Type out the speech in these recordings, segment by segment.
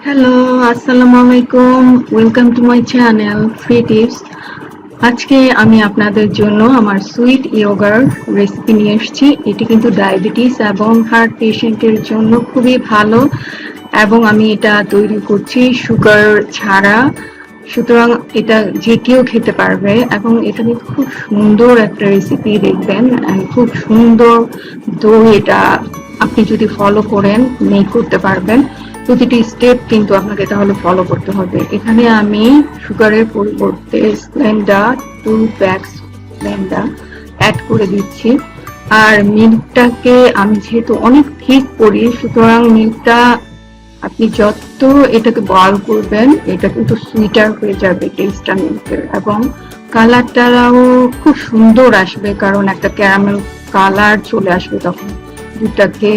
Hello, আসসালামু আলাইকুম। Welcome to my channel free tips. আজকে আমি আপনাদের জন্য আমার সুইট ইয়োগার্ট রেসিপি নিয়ে এসেছি। এটি কিন্তু ডায়াবেটিস এবং হার্ট পেশেন্টের জন্য খুবই ভালো এবং আমি এটা তৈরি করছি সুগার ছাড়া। সুতরাং এটা যে কেউ খেতে পারবে এবং এটা কিন্তু খুব সুন্দর একটা রেসিপি দেখবেন। খুব সুন্দর দই এটা আপনি যদি ফলো করেন মেক করতে পারবেন। প্রতিটি স্টেপ কিন্তু আপনাকে তাহলে ফলো করতে হবে। এখানে আমি সুগারের পরিবর্তে স্প্লেন্ডা 2 প্যাকস স্প্লেন্ডা অ্যাড করে দিচ্ছি। আর মিল্কটাকে আমি যেহেতু অনেক ঠিক করি, সুতরাং মিল্কটা আপনি যত এটাকে বয়েল করবেন এটা কিন্তু সুইটার হয়ে যাবে টেস্টটা মিল্কের, এবং কালারটাও খুব সুন্দর আসবে, কারণ একটা ক্যারামেল কালার চলে আসবে তখন। দুধটাকে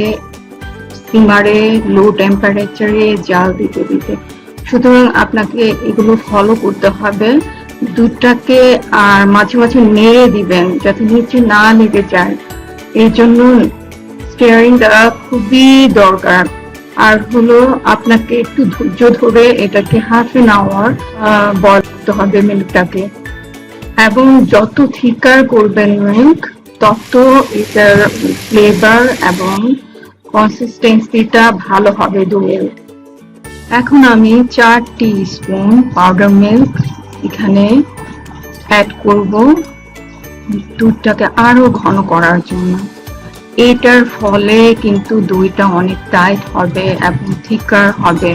স্টিমারে লো টেম্পারেচারে জাল দিতে দিতে। সুতরাং আপনাকে এগুলো ফলো করতে হবে। দুধটাকে আর মাঝে মাঝে নেড়ে দিবেন যাতে নিচে না লেগে যায়, এই জন্য স্টিয়ারিংটা খুবই দরকার। আর হলো আপনাকে একটু ধৈর্য ধরে এটাকে হাফ এন আওয়ার বয়েল করতে হবে মিল্কটাকে, এবং যত থিকার করবেন মিল্ক তত এটার ফ্লেভার এবং কনসিস্টেন্সিটা ভালো হবে দইয়ের। এখন আমি 4 টিস্পুন পাউডার মিল্ক এখানে অ্যাড করব দুধটাকে আরো ঘন করার জন্য। এটার ফলে কিন্তু দইটা অনেক টাইট হবে এবং থিকার হবে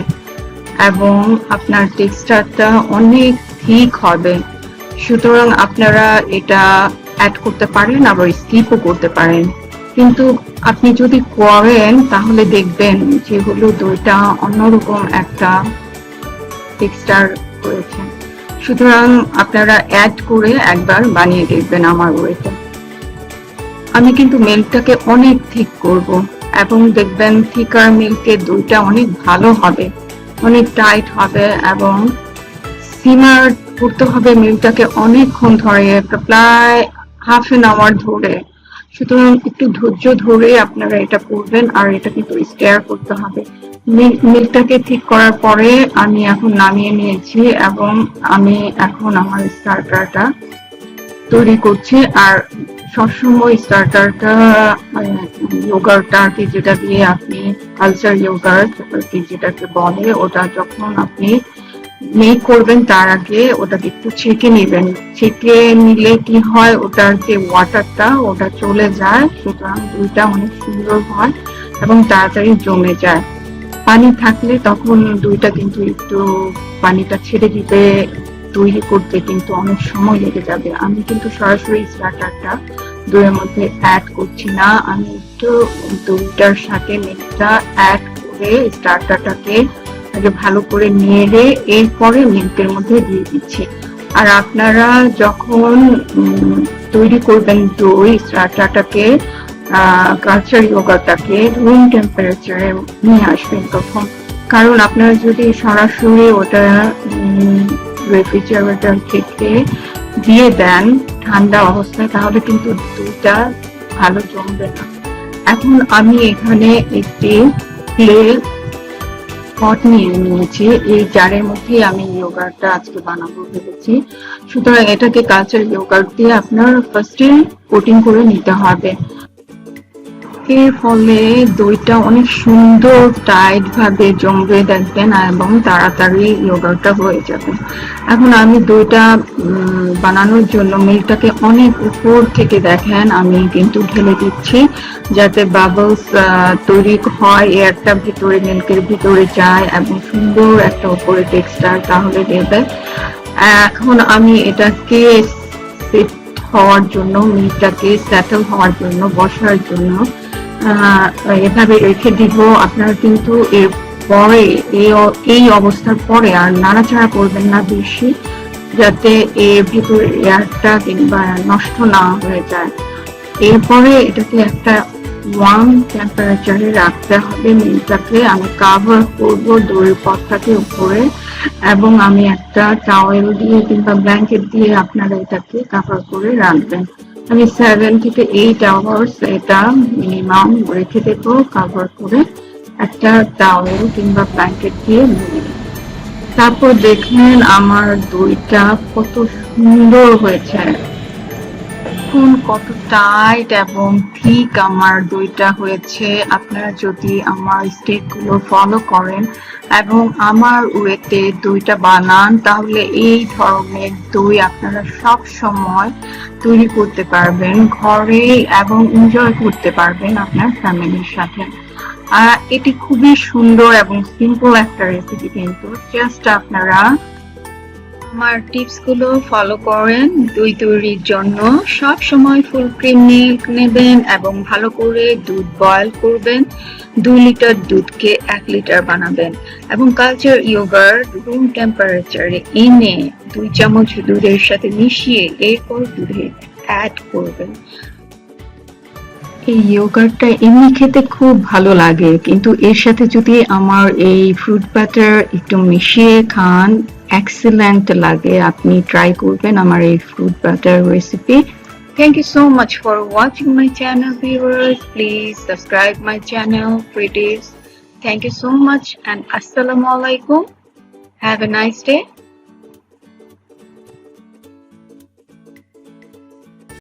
এবং আপনার টেক্সচারটা অনেক ঠিক হবে। সুতরাং আপনারা এটা অ্যাড করতে পারেন, আবার স্কিপও করতে পারেন, কিন্তু আপনি যদি করেন তাহলে দেখবেন যে হলো দইটা অন্যরকম একটা টেক্সচার হয়েছে। সুতরাং আপনারা অ্যাড করে একবার বানিয়ে দেখবেন আমার ওয়েতে। আমি কিন্তু মিল্কটাকে অনেক ঠিক করব এবং দেখবেন থিকার মিল্কে দইটা অনেক ভালো হবে, অনেক টাইট হবে এবং সিমার করতে হবে মিল্কটাকে অনেকক্ষণ ধরে, প্রায় হাফ এন আওয়ার ধরে। সুতরাং একটু ধৈর্য ধরে আপনারা এটা করবেন, আর এটা কিন্তু স্টেয়ার করতে হবে। মিল্কটাকে ঠিক করার পরে আমি এখন নামিয়ে নিয়েছি এবং আমি এখন আমার স্টার্টারটা তৈরি করছি। আর সবসময় স্টার্টারটা ইয়োগার্টটা আর কি, যেটা দিয়ে আপনি কালচার ইয়োগার্ট আর কি যেটাকে বলে, ওটা যখন আপনি মেক করবেন তার আগে ওটাকে একটু ছেঁকে নেবেন। ছেঁকে নিলে কি হয়, ওটার যে ওয়াটারটা ওটা চলে যায়, সুতরাং দুইটা অনেক সুন্দর হয় এবং তাড়াতাড়ি জমে যায়। পানি থাকলে তখন দুইটা কিন্তু একটু পানিটা ছেড়ে দিতে তৈরি করতে কিন্তু অনেক সময় লেগে যাবে। আমি কিন্তু সরাসরি স্টার্টারটা দইয়ের মধ্যে অ্যাড করছি না, আমি একটু দইটার সাথে মিল্কটা অ্যাড করে স্টার্টারটাকে আগে ভালো করে নেড়ে এরপরে মিল্কের মধ্যে দিয়ে দিচ্ছি। আর আপনারা যখন তৈরি করবেন দই স্টার্টারটাকে কালচার ইয়োগাটাকে রুম টেম্পারেচারে নিয়ে আসবেন তখন, কারণ আপনারা যদি সরাসরি ওটা রেফ্রিজারেটর থেকে দিয়ে দেন ঠান্ডা অবস্থায়, তাহলে কিন্তু দুধটা ভালো জমবে না। এখন আমি এখানে একটি ক্লে পট নিয়ে নিয়েছি, এই জারের মধ্যে আমি ইয়োগার্টটা আজকে বানাবো ভেবেছি। সুতরাং এটাকে কালচার ইয়োগার্ট দিয়ে আপনার ফার্স্টে কোটিং করে নিতে হবে। এর ফলে দইটা অনেক সুন্দর টাইট ভাবে জমবে দেখবেন এবং তাড়াতাড়ি ইয়োগার্টটা হয়ে যাবে। এখন আমি দইটা বানানোর জন্য মিল্কটাকে অনেক উপর থেকে দেখেন আমি কিন্তু ঢেলে দিচ্ছি, যাতে বাবলস তৈরি হয়, এয়ারটা ভিতরে মিল্কের ভিতরে যায় এবং সুন্দর একটা উপরে টেক্সচার তাহলে দেবে। এখন আমি এটাকে সেট হওয়ার জন্য, মিল্কটাকে সেটেল হওয়ার জন্য, বসার জন্য এভাবে রেখে দিব। আপনারা কিন্তু এর পরে এই অবস্থার পরে আর নাড়াচাড়া করবেন না বেশি, যাতে এর ভিতরে এয়ারটা কিংবা নষ্ট না হয়ে যায়। এরপরে এটাকে একটা ওয়ার্ম টেম্পারেচারে রাখতে হবে। মিল্কটাকে আমি কাভার করব দইয়ের পটটাকে উপরে, এবং আমি একটা টাওয়েল দিয়ে কিংবা ব্ল্যাঙ্কেট দিয়ে আপনারা এটাকে কাভার করে রাখবেন। আমি 7 থেকে 8 আওয়ার্স এটা মিনিমাম রেখে দেবো কাভার করে, একটা টাওয়েল কিংবা ব্ল্যাঙ্কেট দিয়ে মুড়ে। তারপর দেখেন আমার দইটা কত সুন্দর হয়েছে। দেখুন কত টাইট এবং ঠিক আমার দইটা হয়েছে। আপনারা যদি আমার স্টেপগুলো ফলো করেন এবং আমার ওয়েতে দইটা বানান, তাহলে এই ধরনের দই আপনারা সব সময় তৈরি করতে পারবেন ঘরে এবং এনজয় করতে পারবেন আপনার ফ্যামিলির সাথে। এটি খুবই সুন্দর এবং সিম্পল একটা রেসিপি, কিন্তু জাস্ট আপনারা আমার টিপস গুলো ফলো করেন। দই তৈরির জন্য সব সময় ফুল ক্রিম মিল্ক নেবেন এবং ভালো করে দুধ বয়ল করবেন। 2 লিটার দুধকে 1 লিটার বানাবেন এবং কালচার ইয়োগার্ট রুম টেম্পারেচারে এনে 2 চামচ দুধের সাথে মিশিয়ে এরপর দুধে অ্যাড করবেন। এই ইয়োগার্টটা এমনি খেতে খুব ভালো লাগে, কিন্তু এর সাথে যদি আমার এই ফ্রুট বাটার একটু মিশিয়ে খান, এক্সেলেন্ট লাগে। আপনি ট্রাই করবেন আমার এই fruit butter recipe. Thank you so much for watching my channel, viewers. Please subscribe my channel, Pretties. Thank you so much and Assalamu alaikum. Have a nice day.